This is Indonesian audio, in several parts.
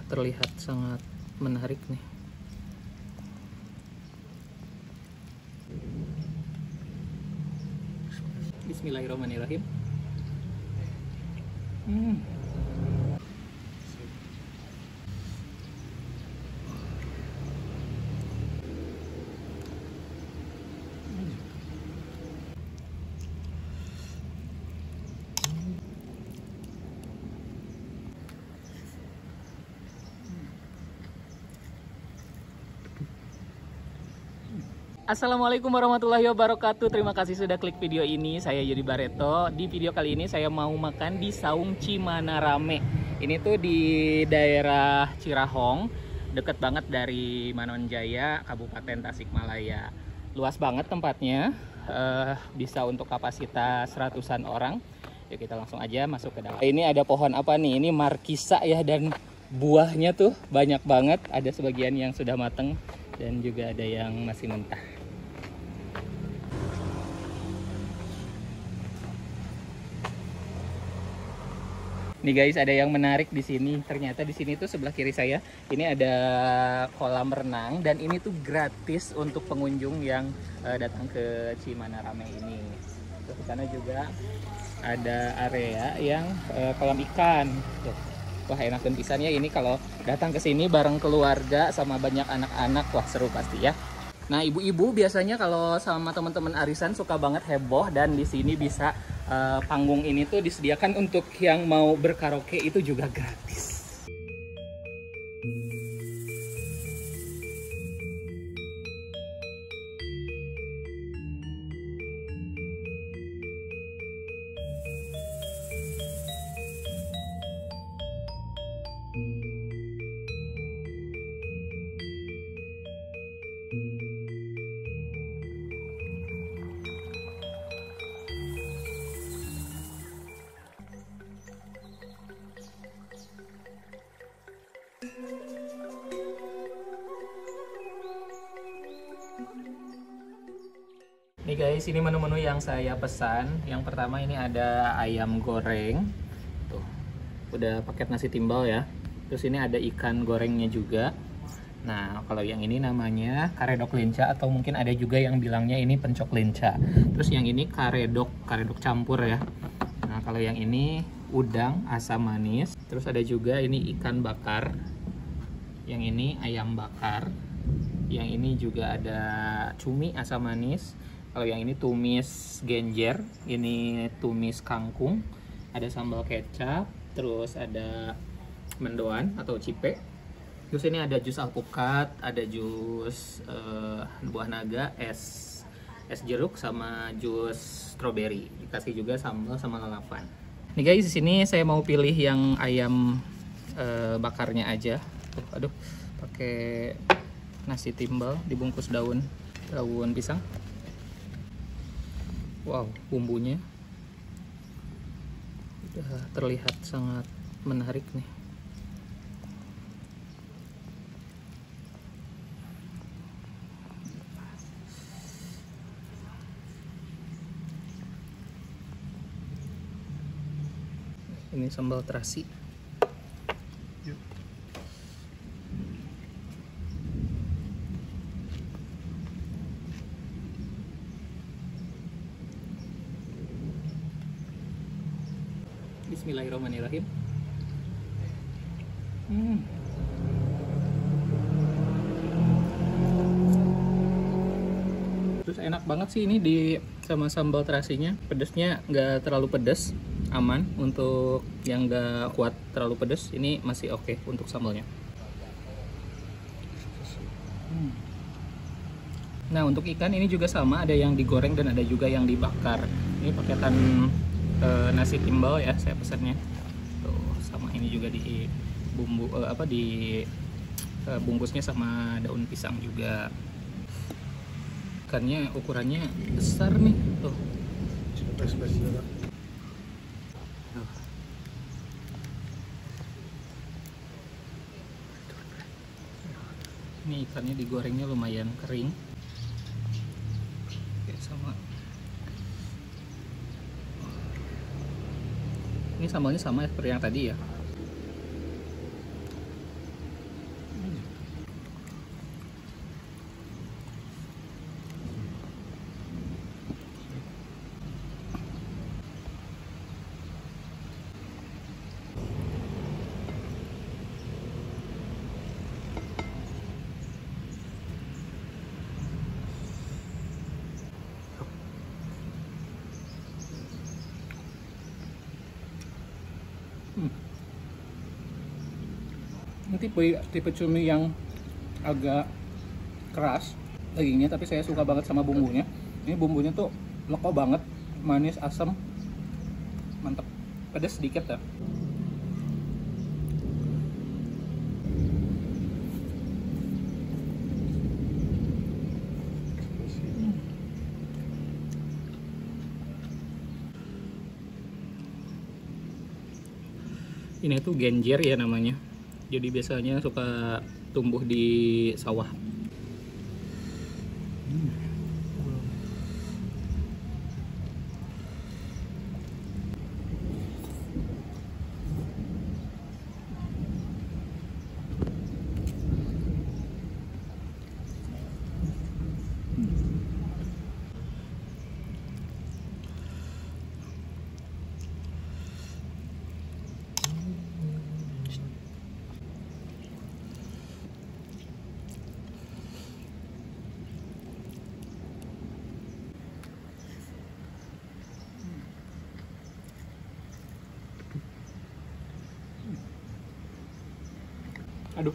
Terlihat sangat menarik nih. Bismillahirrahmanirrahim. Assalamualaikum warahmatullahi wabarakatuh. Terima kasih sudah klik video ini. Saya Yudi Bareto. Di video kali ini saya mau makan di Saung Cimanarame. Ini tuh di daerah Cirahong, deket banget dari Manonjaya, Kabupaten Tasikmalaya. Luas banget tempatnya, bisa untuk kapasitas ratusan orang. Yuk kita langsung aja masuk ke dalam. Ini ada pohon apa nih? Ini markisa ya, dan buahnya tuh banyak banget. Ada sebagian yang sudah mateng dan juga ada yang masih mentah. Nih guys, ada yang menarik di sini. Ternyata di sini tuh sebelah kiri saya ini ada kolam renang, dan ini tuh gratis untuk pengunjung yang datang ke Cimanarame ini. Terus di sana juga ada area yang kolam ikan. Tuh. Wah, enakan pisannya ini kalau datang ke sini bareng keluarga sama banyak anak-anak. Wah, seru pasti ya. Nah, ibu-ibu biasanya kalau sama teman-teman arisan suka banget heboh, dan di sini bisa panggung ini tuh disediakan untuk yang mau berkaraoke, itu juga gratis. Nih guys, ini menu-menu yang saya pesan. Yang pertama ini ada ayam goreng. Tuh, udah paket nasi timbal ya. Terus ini ada ikan gorengnya juga. Nah, kalau yang ini namanya karedok lenca, atau mungkin ada juga yang bilangnya ini pencok lenca. Terus yang ini karedok campur ya. Nah, kalau yang ini udang asam manis. Terus ada juga ini ikan bakar. Yang ini ayam bakar. Yang ini juga ada cumi asam manis. Kalau yang ini tumis genjer, ini tumis kangkung, ada sambal kecap, terus ada mendoan atau cipe. Terus ini ada jus alpukat, ada jus buah naga, es jeruk, sama jus strawberry. Dikasih juga sambal sama lalapan. Nih guys, di sini saya mau pilih yang ayam bakarnya aja. Aduh, pakai nasi timbal dibungkus daun pisang. Wow, bumbunya udah terlihat sangat menarik nih. Ini sambal terasi. Bismillahirrahmanirrahim. Terus enak banget sih ini sama sambal terasinya. Pedesnya nggak terlalu pedes, aman. Untuk yang nggak kuat terlalu pedes, ini masih oke untuk sambalnya. Nah, untuk ikan ini juga sama, ada yang digoreng dan ada juga yang dibakar. Ini paketan nasi timbal ya, saya pesannya. Tuh, sama ini juga di bumbu bungkusnya sama daun pisang juga. Ikannya ukurannya besar nih, tuh. Ini ikannya digorengnya lumayan kering. Oke, sama. Ini sambalnya sama seperti yang tadi ya. Ini tipe cumi yang agak keras dagingnya, tapi saya suka banget sama bumbunya. Ini bumbunya tuh leko banget, manis, asam, mantap. Pedas sedikit ya. Ini tuh genjer ya namanya. Jadi biasanya suka tumbuh di sawah. Aduh,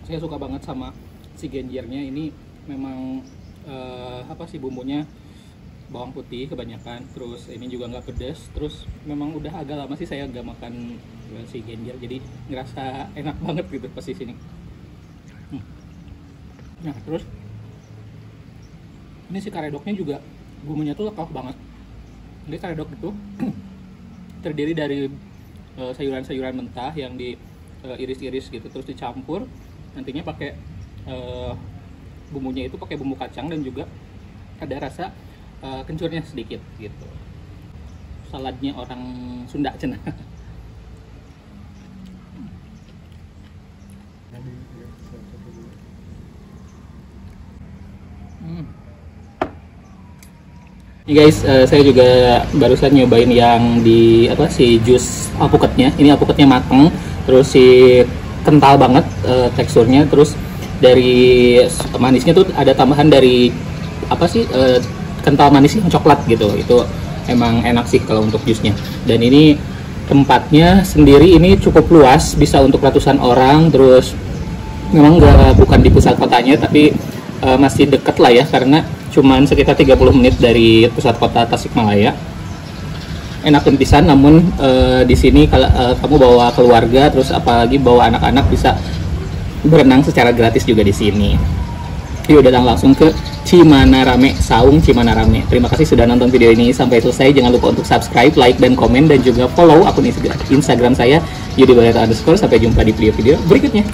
saya suka banget sama si genjernya. Ini memang apa sih, bumbunya bawang putih kebanyakan, terus ini juga nggak pedas, terus memang udah agak lama sih saya nggak makan si genjer, jadi ngerasa enak banget gitu pas di sini. Nah terus ini si karedoknya juga bumbunya tuh lekat banget. Jadi karedok itu terdiri dari sayuran-sayuran mentah yang diiris-iris gitu, terus dicampur, nantinya pakai bumbunya itu pakai bumbu kacang, dan juga ada rasa kencurnya sedikit gitu. Saladnya orang Sunda cenah. Ini guys, saya juga barusan nyobain yang di apa si jus alpukatnya. Ini alpukatnya mateng, terus si kental banget teksturnya, terus dari manisnya tuh ada tambahan dari apa sih kental manis yang coklat gitu. Itu emang enak sih kalau untuk jusnya. Dan ini tempatnya sendiri ini cukup luas, bisa untuk ratusan orang. Terus memang bukan di pusat kotanya, tapi masih deket lah ya, karena cuman sekitar 30 menit dari pusat kota Tasikmalaya. Enak pisan, namun di sini kalau kamu bawa keluarga, terus apalagi bawa anak-anak, bisa berenang secara gratis juga di sini. Yuk datang langsung ke Cimanarame, Saung Cimanarame. Terima kasih sudah nonton video ini sampai selesai. Jangan lupa untuk subscribe, like, dan komen, dan juga follow akun Instagram saya Yudi Bareta_. Sampai jumpa di video-video berikutnya.